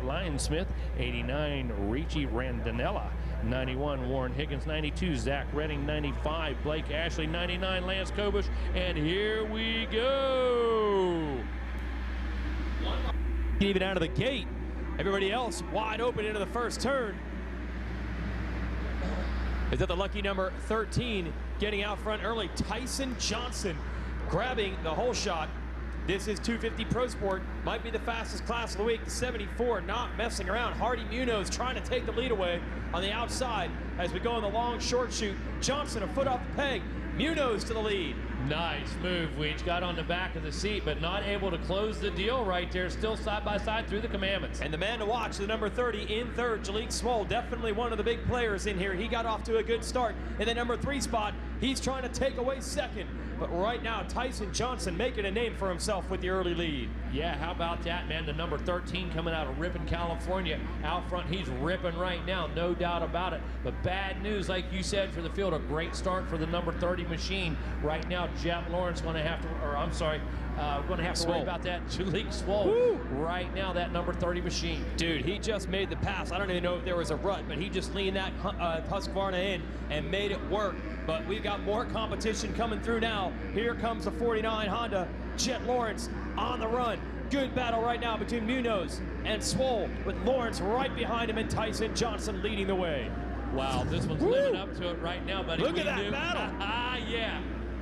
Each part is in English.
Lionsmith, 89, Ricci Randinella, 91, Warren Higgins, 92, Zach Redding, 95, Blake Ashley, 99, Lance Kobush, and here we go. Even out of the gate, everybody else wide open into the first turn. Is that the lucky number 13 getting out front early? Tyson Johnson grabbing the whole shot. This is 250 Pro Sport, might be the fastest class of the week. The 74 not messing around. Hardy Munoz trying to take the lead away on the outside as we go in the long short shoot. Johnson a foot off the peg. Munoz to the lead. Nice move, Weech. Got on the back of the seat, but not able to close the deal right there. Still side by side through the commandments. And the man to watch, the number 30 in third, Jalik Swole, definitely one of the big players in here. He got off to a good start in the number 3 spot. He's trying to take away second. But right now, Tyson Johnson making a name for himself with the early lead. Yeah, how about that, man? The number 13 coming out of Ripon, California. Out front, he's ripping right now, no doubt about it. But bad news, like you said, for the field. A great start for the number 30 machine. Right now, Jet Lawrence going to have to, or I'm sorry, going to have to worry about that. Jalik Swole. Right now, that number 30 machine. Dude, he just made the pass. I don't even know if there was a rut, but he just leaned that Husqvarna in and made it work. But we've got more competition coming through now. Here comes the 49 Honda. Jet Lawrence on the run. Good battle right now between Munoz and Swole, with Lawrence right behind him and Tyson Johnson leading the way. Wow, this one's living up to it right now, buddy. Look at that battle. Yeah,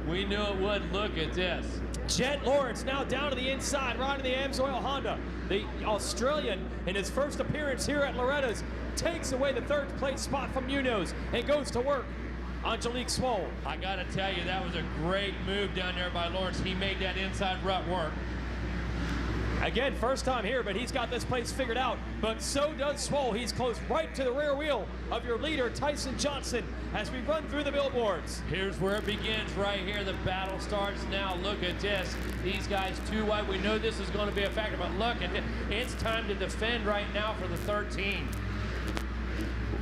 we knew it would. Look at this. Jet Lawrence now down to the inside, riding the Amsoil Honda. The Australian, in his first appearance here at Loretta's, takes away the third place spot from Munoz and goes to work on Jalik Swole. I got to tell you, that was a great move down there by Lawrence. He made that inside rut work. Again, first time here, but he's got this place figured out. But so does Swole. He's close right to the rear wheel of your leader, Tyson Johnson, as we run through the billboards. Here's where it begins right here. The battle starts now. Look at this. These guys too wide. We know this is going to be a factor, but look at it. It's time to defend right now for the 13.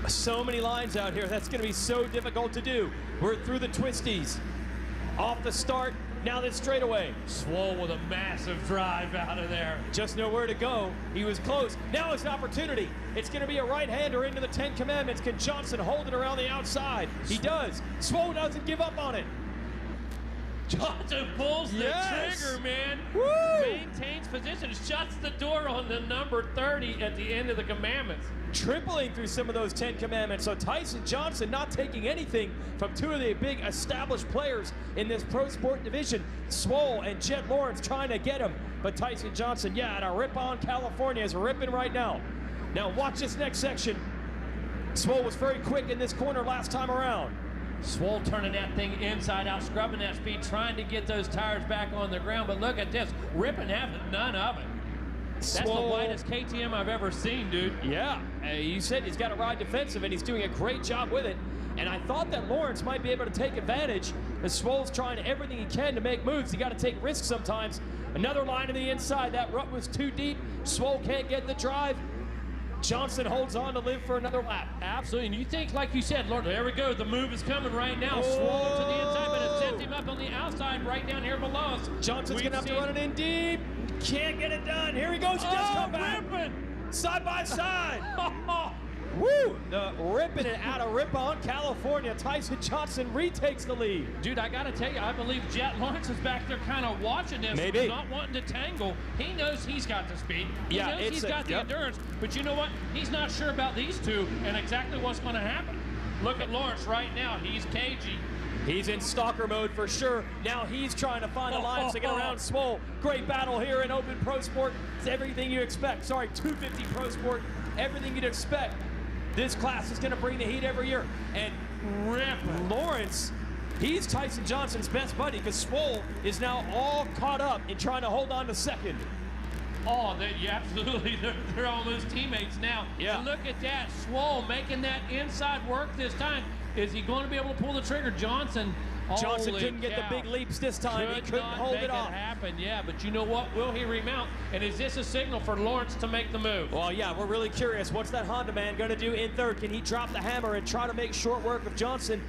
So many lines out here. That's going to be so difficult to do. We're through the twisties. Off the start. Now this straightaway. Swole with a massive drive out of there. Just nowhere to go. He was close. Now it's an opportunity. It's going to be a right-hander into the 10 Commandments. Can Johnson hold it around the outside? He does. Swole doesn't give up on it. Johnson pulls the trigger, man. Woo! Maintains position, shuts the door on the number 30 at the end of the Commandments. Tripling through some of those 10 Commandments. So Tyson Johnson not taking anything from two of the big established players in this pro sport division. Swole and Jet Lawrence trying to get him. But Tyson Johnson, yeah, out of Ripon, California, is ripping right now. Now watch this next section. Swole was very quick in this corner last time around. Swole turning that thing inside out, scrubbing that speed, trying to get those tires back on the ground. But look at this, Ripon having none of it. That's the lightest KTM I've ever seen, dude. Yeah, you said he's got to ride defensive, and he's doing a great job with it. And I thought that Lawrence might be able to take advantage, as Swole's trying everything he can to make moves. You got to take risks sometimes. Another line to the inside. That rut was too deep. Swole can't get the drive. Johnson holds on to live for another lap. Absolutely, and you think, like you said, Lord, there we go. The move is coming right now. Swole to the inside, but it sent him up on the outside right down here below us. Johnson's going to have to run it in deep. Can't get it done. Here he goes. He does come back. Side by side. Woo! The ripping it out of Ripon, California. Tyson Johnson retakes the lead. Dude, I got to tell you, I believe Jet Lawrence is back there kind of watching this. Maybe. Not wanting to tangle. He knows he's got the speed. He knows he's got the endurance. But you know what? He's not sure about these two and exactly what's going to happen. Look at Lawrence right now. He's cagey. He's in stalker mode for sure. Now he's trying to find the lines to get around Swole. Great battle here in Open Pro Sport. It's everything you expect. Sorry, 250 Pro Sport. Everything you'd expect. This class is going to bring the heat every year. And Rip Lawrence, he's Tyson Johnson's best buddy, because Swole is now all caught up in trying to hold on to second. Oh, yeah, absolutely. They're almost teammates now. Yeah. And look at that. Swole making that inside work this time. Is he going to be able to pull the trigger? Johnson couldn't get the big leaps this time. He couldn't hold it off. Happen, yeah, but you know what? Will he remount? And is this a signal for Lawrence to make the move? Well, yeah, we're really curious. What's that Honda man going to do in third? Can he drop the hammer and try to make short work of Johnson?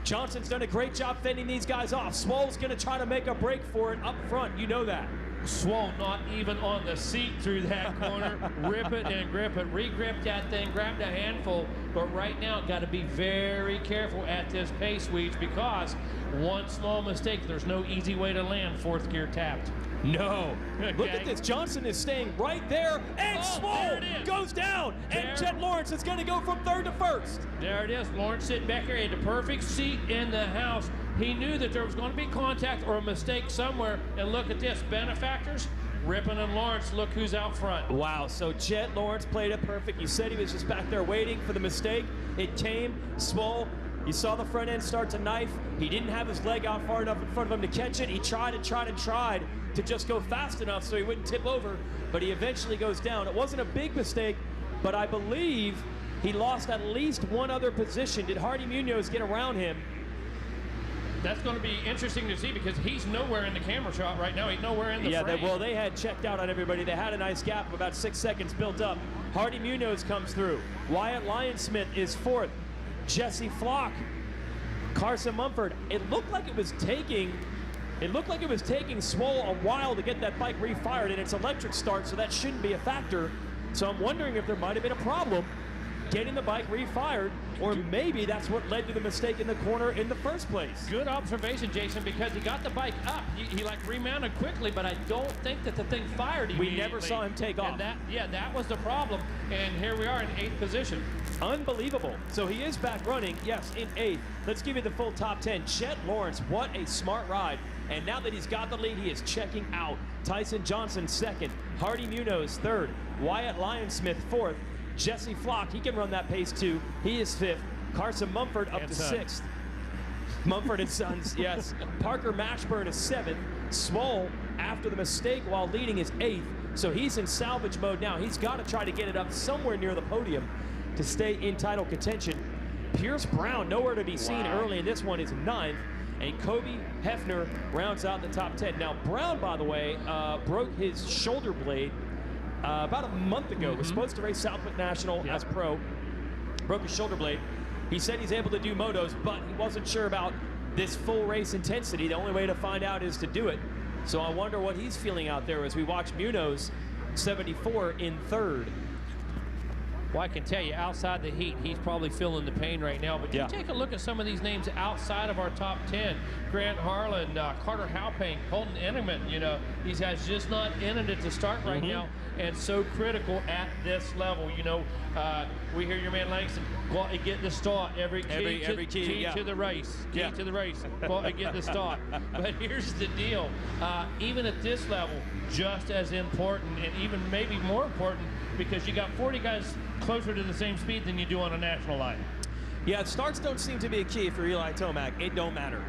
Johnson's done a great job fending these guys off. Swole's going to try to make a break for it up front. You know that. Swole not even on the seat through that corner. Rip it and grip it. Re-grip that thing, grabbed a handful. But right now, got to be very careful at this pace, Weege, because one small mistake, there's no easy way to land fourth gear tapped. No. Okay. Look at this. Johnson is staying right there, and Swole goes down. And Jet Lawrence is going to go from third to first. There it is. Lawrence sitting back here. He had the perfect seat in the house. He knew that there was going to be contact or a mistake somewhere. And look at this. Benefactors, Rippon and Lawrence. Look who's out front. Wow. So Jet Lawrence played it perfect. You said he was just back there waiting for the mistake. It came. Swole. You saw the front end start to knife. He didn't have his leg out far enough in front of him to catch it. He tried and tried and tried to just go fast enough so he wouldn't tip over, but he eventually goes down. It wasn't a big mistake, but I believe he lost at least one other position. Did Hardy Munoz get around him? That's going to be interesting to see because he's nowhere in the camera shot right now. He's nowhere in the frame. They had checked out on everybody. They had a nice gap of about 6 seconds built up. Hardy Munoz comes through. Wyatt Lyonsmith is fourth. Jesse Flock, Carson Mumford. It looked like it was taking Swole a while to get that bike refired, and it's electric start, so that shouldn't be a factor. So I'm wondering if there might have been a problem getting the bike refired, or maybe that's what led to the mistake in the corner in the first place. Good observation, Jason, because he got the bike up. He like remounted quickly, but I don't think that the thing fired immediately. We never saw him take off. And that was the problem. And here we are in 8th position. Unbelievable. So he is back running, yes, in 8th. Let's give you the full top 10. Jet Lawrence, what a smart ride. And now that he's got the lead, he is checking out. Tyson Johnson, 2nd. Hardy Munoz, 3rd. Wyatt Lyonsmith, 4th. Jesse Flock, he can run that pace too. He is 5th. Carson Mumford up to 6th. Mumford and Sons, yes. Parker Mashburn is 7th. Swole, after the mistake while leading, is 8th. So he's in salvage mode now. He's got to try to get it up somewhere near the podium to stay in title contention. Pierce Brown, nowhere to be seen early in this one, is 9th. And Kobe Hefner rounds out the top 10. Now, Brown, by the way, broke his shoulder blade about a month ago. Was supposed to race Southwick National as pro. Broke his shoulder blade. He said he's able to do motos, but he wasn't sure about this full race intensity. The only way to find out is to do it. So I wonder what he's feeling out there as we watch Munoz, 74, in 3rd. Well, I can tell you, outside the heat, he's probably feeling the pain right now. But you take a look at some of these names outside of our top 10. Grant Harlan, Carter Halpern, Colton Enneman, you know, these guys just not in it to start right now, and so critical at this level. You know, we hear your man Langston, go out and get the start. Every key to the race. Key to the race. Go out and get the start. But here's the deal. Even at this level, just as important, and even maybe more important, because you got 40 guys closer to the same speed than you do on a national line. Yeah, starts don't seem to be a key for Eli Tomac. It don't matter.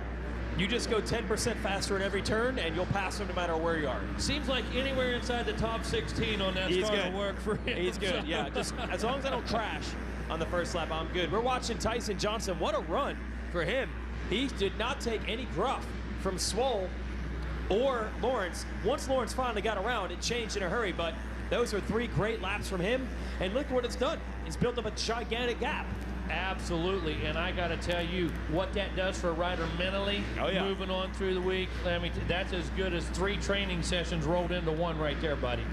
You just go 10% faster in every turn, and you'll pass him no matter where you are. Seems like anywhere inside the top 16 on that start will work for him. He's good, yeah. Just as long as I don't crash on the first lap, I'm good. We're watching Tyson Johnson. What a run for him. He did not take any gruff from Swole or Lawrence. Once Lawrence finally got around, it changed in a hurry, but those are 3 great laps from him, and look what it's done. It's built up a gigantic gap. Absolutely, and I got to tell you what that does for a rider mentally, moving on through the week. I mean, that's as good as 3 training sessions rolled into one right there, buddy.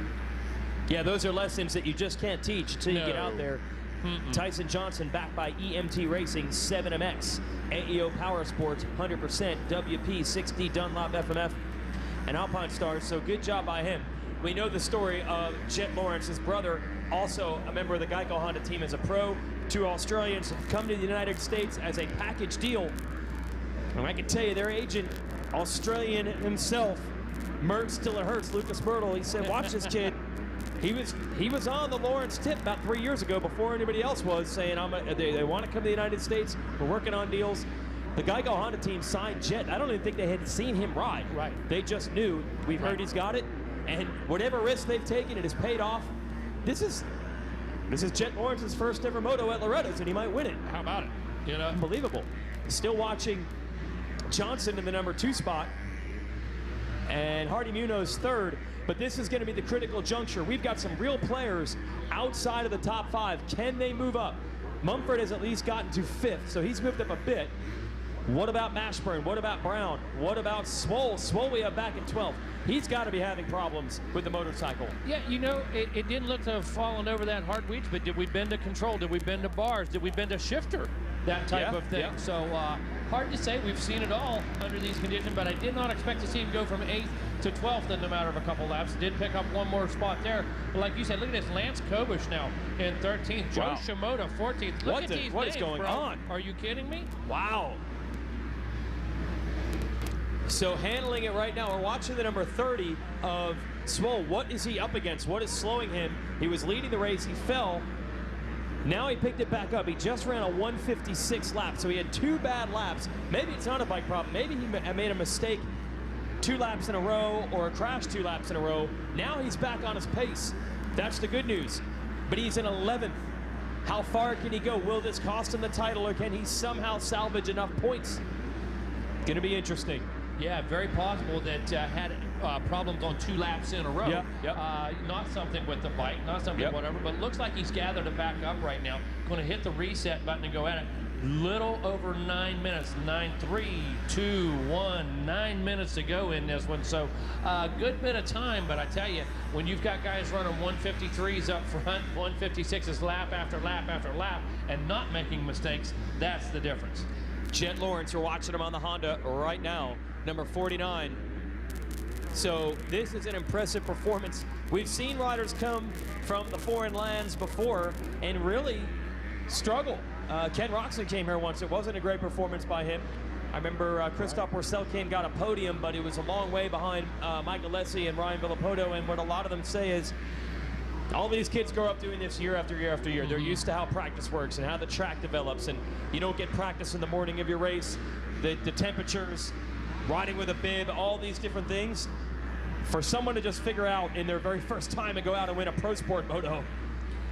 Yeah, those are lessons that you just can't teach until you get out there. Tyson Johnson, backed by EMT Racing, 7MX, AEO Power Sports, 100%, WP, 6D Dunlop FMF, and Alpine Stars, so good job by him. We know the story of Jet Lawrence, his brother, also a member of the Geico Honda team as a pro. 2 Australians have come to the United States as a package deal. And I can tell you, their agent, Australian himself, Mert Stiller-Hertz, Lucas Myrtle, he said, watch this kid. He was on the Lawrence tip about 3 years ago before anybody else was, saying they want to come to the United States. We're working on deals. The Geico Honda team signed Jet. I don't even think they had seen him ride. They just knew. We've heard he's got it. And whatever risk they've taken, it has paid off. This is Jet Lawrence's first ever moto at Loretta's, and he might win it. How about it? You know, unbelievable. Still watching Johnson in the number 2 spot, and Hardy Munoz 3rd. But this is going to be the critical juncture. We've got some real players outside of the top 5. Can they move up? Mumford has at least gotten to 5th, so he's moved up a bit. What about Mashburn? What about Brown? What about Swole? Swole we have back in 12th. He's got to be having problems with the motorcycle. Yeah, you know, it didn't look to have fallen over that hard weeds, but did we bend to control? Did we bend to bars? Did we bend to shifter? That type of thing. Yeah. So hard to say. We've seen it all under these conditions, but I did not expect to see him go from 8th to 12th in the matter of a couple laps. Did pick up one more spot there. But like you said, look at this. Lance Kobush now in 13th. Joe Shimoda 14th. Look at these what names, is going bro. on? Are you kidding me? Wow. So handling it right now, we're watching the number 30 of Swole. What is he up against? What is slowing him? He was leading the race. He fell. Now he picked it back up. He just ran a 156 lap, so he had 2 bad laps. Maybe it's not a bike problem. Maybe he made a mistake 2 laps in a row or crashed 2 laps in a row. Now he's back on his pace. That's the good news. But he's in 11th. How far can he go? Will this cost him the title, or can he somehow salvage enough points? Going to be interesting. Yeah, very possible that had problems on 2 laps in a row. Not something with the bike, not something whatever, but looks like he's gathered it back up right now. Going to hit the reset button and go at it. Little over 9 minutes. 9-3, 2, 1, 9 minutes to go in this one. So a good bit of time, but I tell you, when you've got guys running 153s up front, 156s lap after lap after lap, and not making mistakes, that's the difference. Jet Lawrence, you're watching him on the Honda right now, number 49. So this is an impressive performance. We've seen riders come from the foreign lands before and really struggle. Ken Roxon came here once. It wasn't a great performance by him. I remember Christophe Pourcel came, got a podium, but it was a long way behind Mike Alessi and Ryan Villapoto. And what a lot of them say is, all these kids grow up doing this year after year after year. They're used to how practice works and how the track develops, and you don't get practice in the morning of your race. The temperatures, riding with a bib, all these different things. For someone to just figure out in their very first time and go out and win a Pro Sport Moto,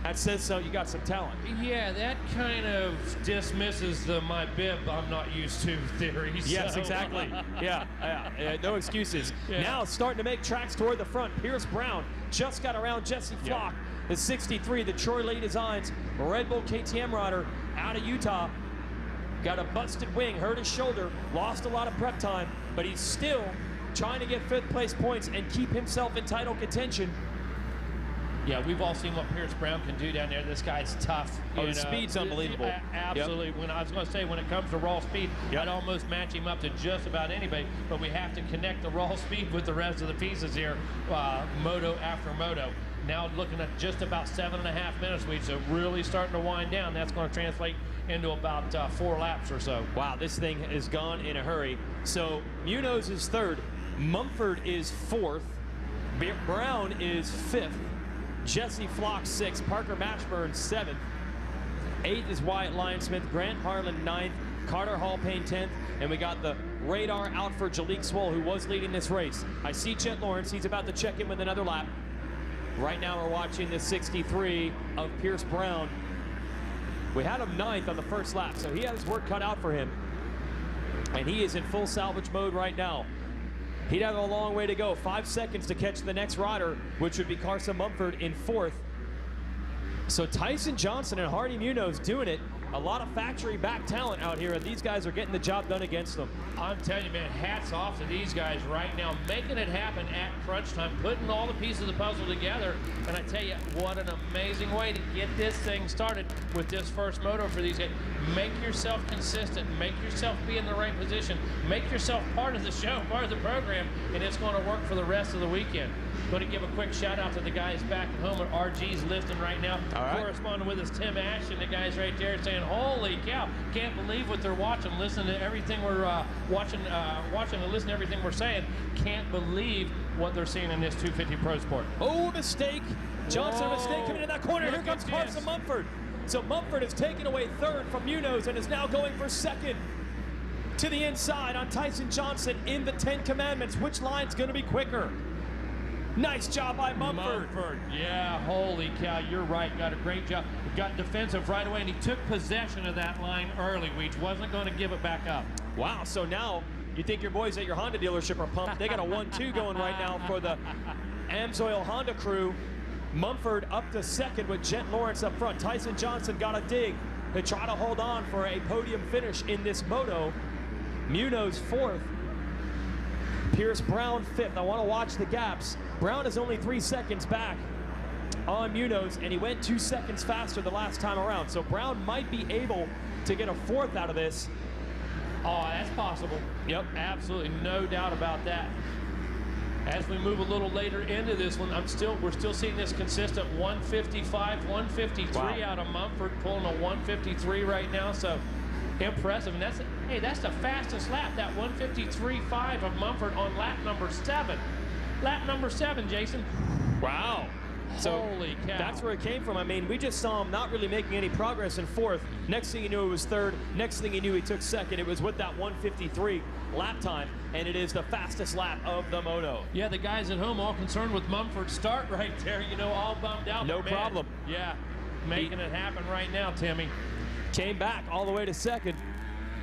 that says so you got some talent. Yeah, that kind of dismisses the my bib I'm not used to theory. Yes, so. exactly. No excuses. Now starting to make tracks toward the front. Pierce Brown just got around Jesse Flock, the 63, the Troy Lee Designs Red Bull KTM rider out of Utah. Got a busted wing, hurt his shoulder, lost a lot of prep time, but he's still trying to get 5th place points and keep himself in title contention. Yeah, we've all seen what Pierce Brown can do down there. This guy's tough. Oh, the speed's unbelievable. Absolutely. When I was going to say, when it comes to raw speed, I'd almost match him up to just about anybody, but we have to connect the raw speed with the rest of the pieces here, moto after moto. Now looking at just about 7.5 minutes, so really starting to wind down. That's going to translate into about 4 laps or so. Wow, this thing is gone in a hurry. So Munoz is 3rd, Mumford is 4th, Brown is 5th, Jesse Flock 6th, Parker Mashburn 7th, 8th is Wyatt Lyonsmith, Grant Harlan 9th, Carter Hallpayne 10th, and we got the radar out for Jalik Swole, who was leading this race. I see Jet Lawrence, he's about to check in with another lap. Right now we're watching the 63 of Pierce Brown. We had him 9th on the first lap, so he had his work cut out for him. And he is in full salvage mode right now. He'd have a long way to go. 5 seconds to catch the next rider, which would be Carson Mumford in 4th. So Tyson Johnson and Hardy Munoz doing it. A lot of factory back talent out here, and these guys are getting the job done against them. I'm telling you, man, hats off to these guys right now, making it happen at crunch time, putting all the pieces of the puzzle together. And I tell you, what an amazing way to get this thing started with this first moto for these guys. Make yourself consistent, make yourself be in the right position, make yourself part of the show, part of the program, and it's going to work for the rest of the weekend. Going to give a quick shout out to the guys back at home at RG's lifting right now. Corresponding with us, Tim Ashton, the guys right there saying, holy cow, can't believe what they're watching, listening to everything we're watching and listening to everything we're saying. Can't believe what they're seeing in this 250 Pro Sport. Oh, mistake. Johnson, mistake coming in that corner. Here comes Carson Mumford. So Mumford has taken away 3rd from Munoz and is now going for 2nd. To the inside on Tyson Johnson in the 10 Commandments. Which line's going to be quicker? Nice job by Mumford. Yeah, holy cow, you're right. Got a great job. Got defensive right away, and he took possession of that line early. Weech wasn't going to give it back up. Wow, so now you think your boys at your Honda dealership are pumped. They got a 1-2 going right now for the Amsoil Honda crew. Mumford up to 2nd with Jet Lawrence up front. Tyson Johnson got a dig to try to hold on for a podium finish in this moto. Munoz 4th. Pierce Brown 5th. I want to watch the gaps. Brown is only 3 seconds back on Munoz, and he went 2 seconds faster the last time around. So Brown might be able to get a 4th out of this. Oh, that's possible. Yep, absolutely, no doubt about that. As we move a little later into this one, we're still seeing this consistent 155, 153 out of Mumford, pulling a 153 right now. So impressive. And that's the fastest lap, that 153.5 of Mumford on lap number 7. Lap number 7, Jason. Wow. So holy cow. That's where it came from. I mean, we just saw him not really making any progress in 4th. Next thing you knew, it was 3rd. Next thing you knew, he took 2nd. It was with that 153 lap time, and it is the fastest lap of the Moto. Yeah, the guys at home all concerned with Mumford's start right there, you know, all bummed out. No problem. Yeah, making it happen right now, Timmy. Came back all the way to 2nd.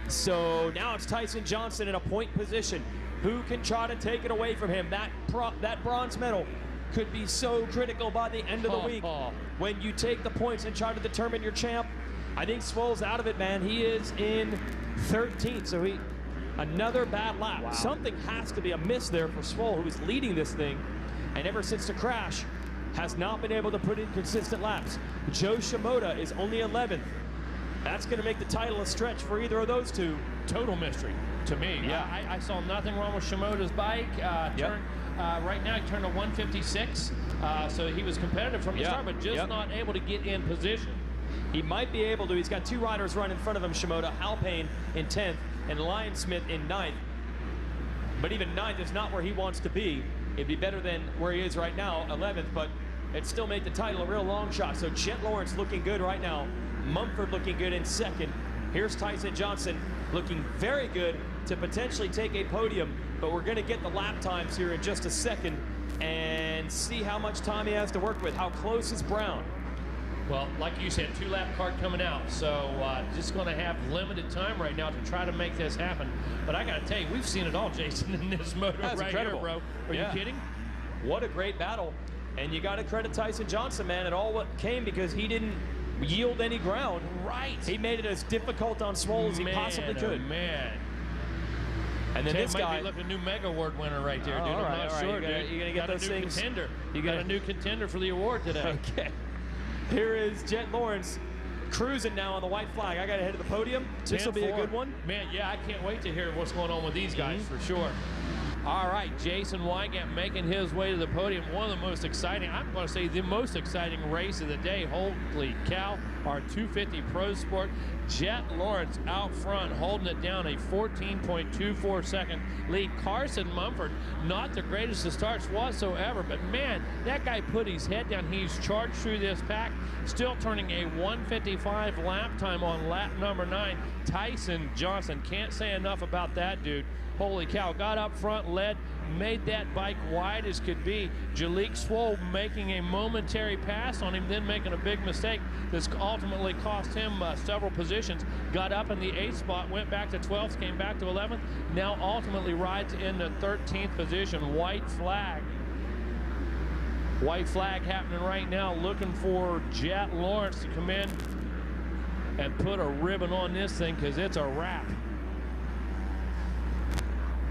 So now it's Tyson Johnson in a point position. Who can try to take it away from him? That bronze medal could be so critical by the end of the week when you take the points and try to determine your champ. I think Swoll's out of it, man. He is in 13th, so another bad lap. Wow. Something has to be amiss there for Swoll, who is leading this thing, and ever since the crash, has not been able to put in consistent laps. Joe Shimoda is only 11th. That's going to make the title a stretch for either of those two. Total mystery to me. Yeah, I saw nothing wrong with Shimoda's bike. Right now, he turned a 156, so he was competitive from the start, but just not able to get in position. He might be able to. He's got 2 riders running in front of him, Shimoda, Alpine in 10th, and Lion Smith in 9th. But even 9th is not where he wants to be. It'd be better than where he is right now, 11th, but it still made the title a real long shot. So Jet Lawrence looking good right now. Mumford looking good in 2nd. Here's Tyson Johnson looking very good to potentially take a podium, but we're going to get the lap times here in just a second and see how much time he has to work with. How close is Brown? Well, like you said, 2-lap card coming out, so just going to have limited time right now to try to make this happen. But I got to tell you, we've seen it all, Jason, in this Moto right incredible. here, bro. Are you kidding? What a great battle. And you got to credit Tyson Johnson, man. It all came because he didn't yield any ground. Right. He made it as difficult on Swoll as he possibly could. Man. And then this guy might be looking new Mega Award winner right there, dude. I'm not sure, dude. You're gonna get those things. Contender. You got a new contender for the award today. Okay. Here is Jet Lawrence cruising now on the white flag. I got to head to the podium. This will be a good one. Man, yeah, I can't wait to hear what's going on with these guys for sure. All right, Jason Wygant making his way to the podium. One of the most exciting, I'm going to say the most exciting race of the day. Holy cow, our 250 Pro Sport. Jet Lawrence out front, holding it down, a 14.24 second lead. Carson Mumford, not the greatest of starts whatsoever, but man, that guy put his head down. He's charged through this pack, still turning a 155 lap time on lap number 9. Tyson Johnson, can't say enough about that dude. Holy cow, got up front, led, made that bike wide as could be. Jalek Swoll making a momentary pass on him, then making a big mistake that's ultimately cost him several positions. Got up in the 8th spot, went back to 12th, came back to 11th, now ultimately rides in the 13th position. White flag. White flag happening right now, looking for Jet Lawrence to come in and put a ribbon on this thing because it's a wrap.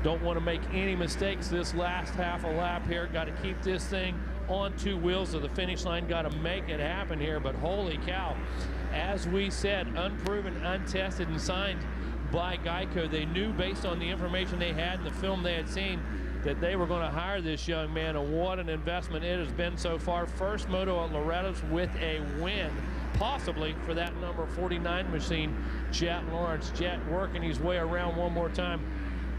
Don't want to make any mistakes this last half a lap here. Got to keep this thing on 2 wheels to the finish line. Got to make it happen here. But holy cow, as we said, unproven, untested, and signed by Geico. They knew based on the information they had and the film they had seen that they were going to hire this young man, and what an investment it has been so far. First moto at Loretta's with a win, possibly for that number 49 machine. Jet Lawrence, Jet working his way around one more time.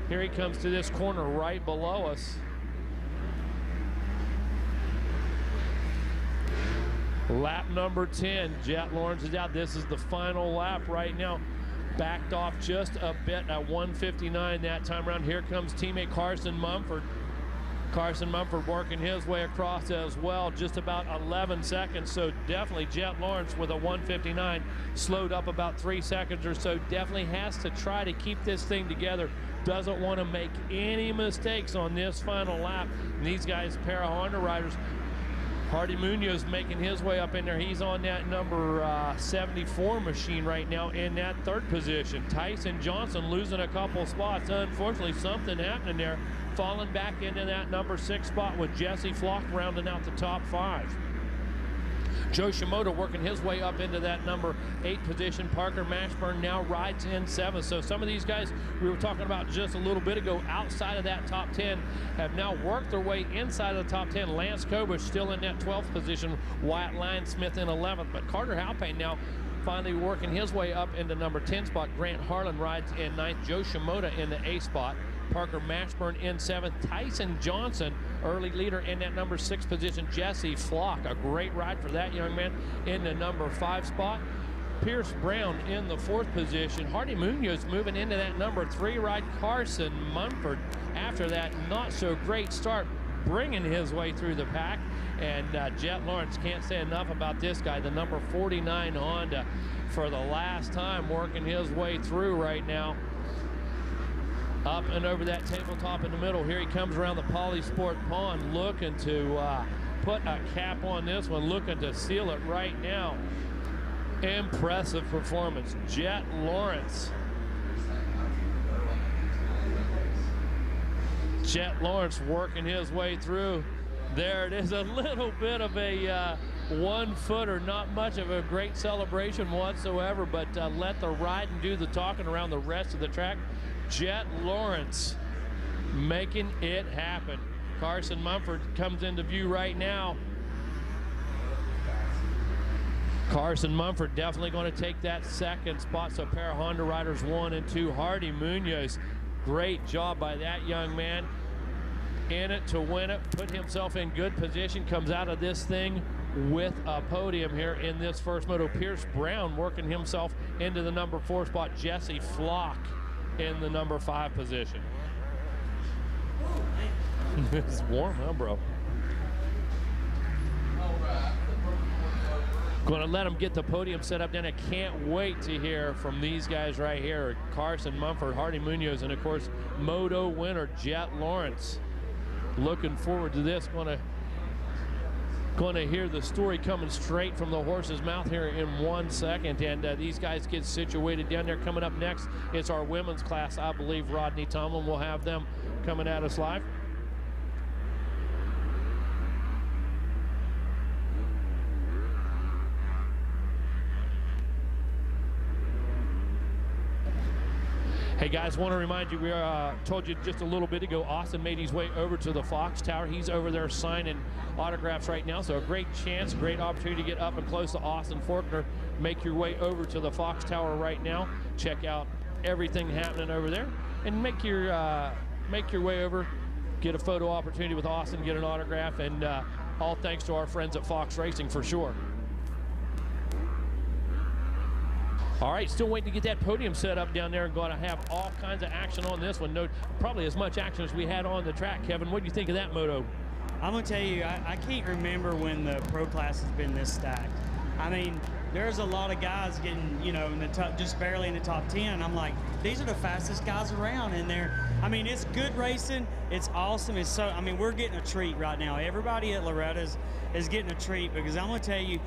Here he comes to this corner right below us. Lap number 10, Jet Lawrence is out. This is the final lap right now. Backed off just a bit at 159 that time around. Here comes teammate Carson Mumford. Carson Mumford working his way across as well, just about 11 seconds. So definitely Jet Lawrence with a 159, slowed up about 3 seconds or so. Definitely has to try to keep this thing together. Doesn't want to make any mistakes on this final lap. And these guys, a pair of Honda riders, Hardy Munoz making his way up in there. He's on that number 74 machine right now in that third position. Tyson Johnson losing a couple spots. Unfortunately, something happening there. Falling back into that number 6 spot with Jesse Flock rounding out the top 5. Joe Shimoda working his way up into that number 8 position. Parker Mashburn now rides in 7th. So some of these guys we were talking about just a little bit ago outside of that top 10 have now worked their way inside of the top 10. Lance Kobush still in that 12th position. Wyatt Linesmith in 11th. But Carter Halpane now finally working his way up into number 10 spot. Grant Harlan rides in 9th. Joe Shimoda in the 8th spot. Parker Mashburn in 7th. Tyson Johnson, early leader in that number 6 position. Jesse Flock, a great ride for that young man in the number 5 spot. Pierce Brown in the 4th position. Hardy Munoz moving into that number 3 ride. Carson Mumford, after that not so great start, bringing his way through the pack. And Jet Lawrence, can't say enough about this guy, the number 49 Honda, for the last time working his way through right now. Up and over that tabletop in the middle. Here he comes around the Polysport pond, looking to put a cap on this one, looking to seal it right now. Impressive performance. Jet Lawrence. Jet Lawrence working his way through. There it is, a little bit of a 1-footer, not much of a great celebration whatsoever, but let the ride and do the talking around the rest of the track. Jet Lawrence making it happen. Carson Mumford comes into view right now. Carson Mumford definitely going to take that 2nd spot. So a pair of Honda riders 1 and 2. Hardy Munoz, great job by that young man. In it to win it, put himself in good position, comes out of this thing with a podium here in this first moto. Pierce Brown working himself into the number 4 spot. Jesse Flock in the number 5 position. It's warm, huh, bro? Going to let him get the podium set up. Then I can't wait to hear from these guys right here. Carson Mumford, Hardy Munoz, and of course, Moto winner Jet Lawrence. Looking forward to this. Going to hear the story coming straight from the horse's mouth here in 1 second. And these guys get situated down there. Coming up next, it's our women's class. I believe Rodney Tomlin will have them coming at us live. Hey guys, want to remind you, we told you just a little bit ago, Austin made his way over to the Fox Tower. He's over there signing autographs right now, so a great chance, great opportunity to get up and close to Austin Forkner. Make your way over to the Fox Tower right now. Check out everything happening over there, and make your way over, get a photo opportunity with Austin, get an autograph, and all thanks to our friends at Fox Racing for sure. All right, still waiting to get that podium set up down there and going to have all kinds of action on this one. No, probably as much action as we had on the track. Kevin, what do you think of that moto? I'm going to tell you, I can't remember when the pro class has been this stacked. I mean, there's a lot of guys getting, you know, in the top, just barely in the top 10. I'm like, these are the fastest guys around in there. I mean, it's good racing. It's awesome. It's so, I mean, we're getting a treat right now. Everybody at Loretta is getting a treat, because I'm going to tell you,